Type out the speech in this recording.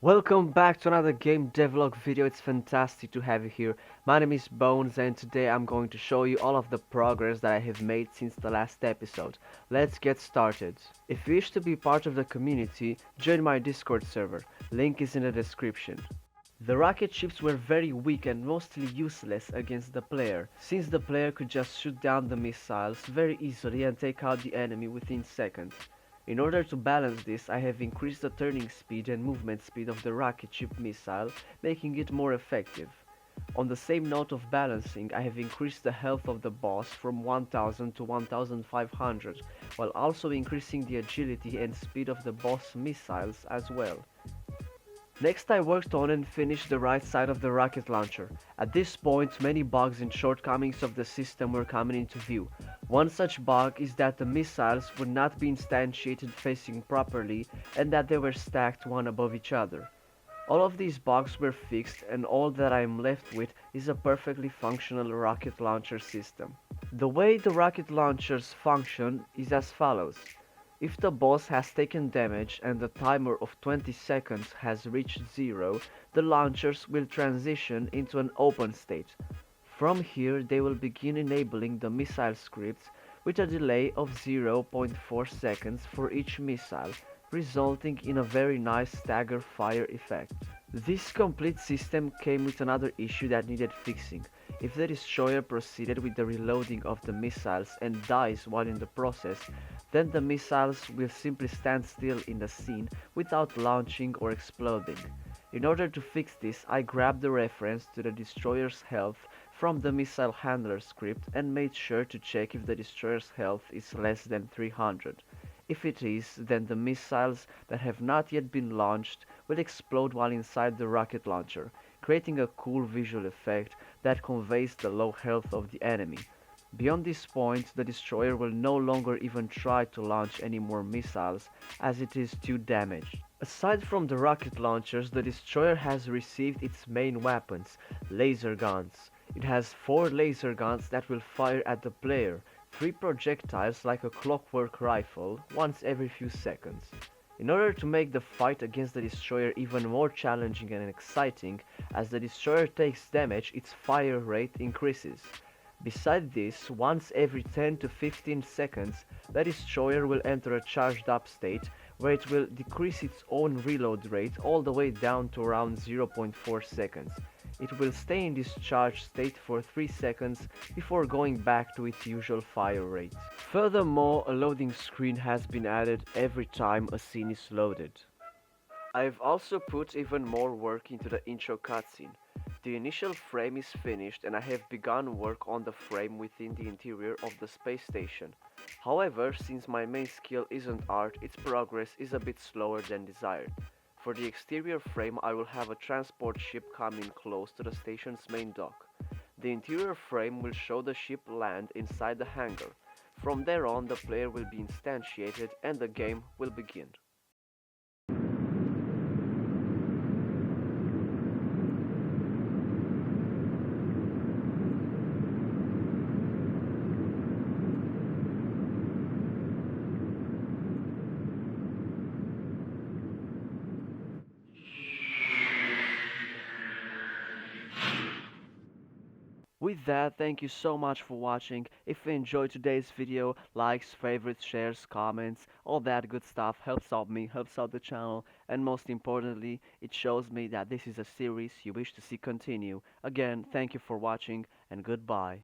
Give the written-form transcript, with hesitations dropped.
Welcome back to another game devlog video. It's fantastic to have you here. My name is Bones and today I'm going to show you all of the progress that I have made since the last episode. Let's get started. If you wish to be part of the community, join my Discord server. Link is in the description. The rocket ships were very weak and mostly useless against the player, since the player could just shoot down the missiles very easily and take out the enemy within seconds. In order to balance this, I have increased the turning speed and movement speed of the rocket ship missile, making it more effective. On the same note of balancing, I have increased the health of the boss from 1000 to 1500, while also increasing the agility and speed of the boss missiles as well. Next I worked on and finished the right side of the rocket launcher. At this point many bugs and shortcomings of the system were coming into view. One such bug is that the missiles would not be instantiated facing properly and that they were stacked one above each other. All of these bugs were fixed and all that I am left with is a perfectly functional rocket launcher system. The way the rocket launchers function is as follows. If the boss has taken damage and the timer of 20 seconds has reached 0, the launchers will transition into an open state. From here they will begin enabling the missile scripts with a delay of 0.4 seconds for each missile, resulting in a very nice stagger fire effect. This complete system came with another issue that needed fixing. If the destroyer proceeded with the reloading of the missiles and dies while in the process, then the missiles will simply stand still in the scene without launching or exploding. In order to fix this, I grabbed the reference to the destroyer's health from the missile handler script and made sure to check if the destroyer's health is less than 300. If it is, then the missiles that have not yet been launched will explode while inside the rocket launcher, creating a cool visual effect that conveys the low health of the enemy. Beyond this point, the destroyer will no longer even try to launch any more missiles as it is too damaged. Aside from the rocket launchers, the destroyer has received its main weapons, laser guns. It has 4 laser guns that will fire at the player, 3 projectiles like a clockwork rifle, once every few seconds. In order to make the fight against the destroyer even more challenging and exciting, as the destroyer takes damage, its fire rate increases. Besides this, once every 10 to 15 seconds, the destroyer will enter a charged up state where it will decrease its own reload rate all the way down to around 0.4 seconds. It will stay in this charged state for 3 seconds before going back to its usual fire rate. Furthermore, a loading screen has been added every time a scene is loaded. I've also put even more work into the intro cutscene. The initial frame is finished and I have begun work on the frame within the interior of the space station. However, since my main skill isn't art, its progress is a bit slower than desired. For the exterior frame, I will have a transport ship come in close to the station's main dock. The interior frame will show the ship land inside the hangar. From there on, the player will be instantiated and the game will begin. With that, thank you so much for watching. If you enjoyed today's video, likes, favorites, shares, comments, all that good stuff helps out me, helps out the channel, and most importantly, it shows me that this is a series you wish to see continue. Again, thank you for watching, and goodbye.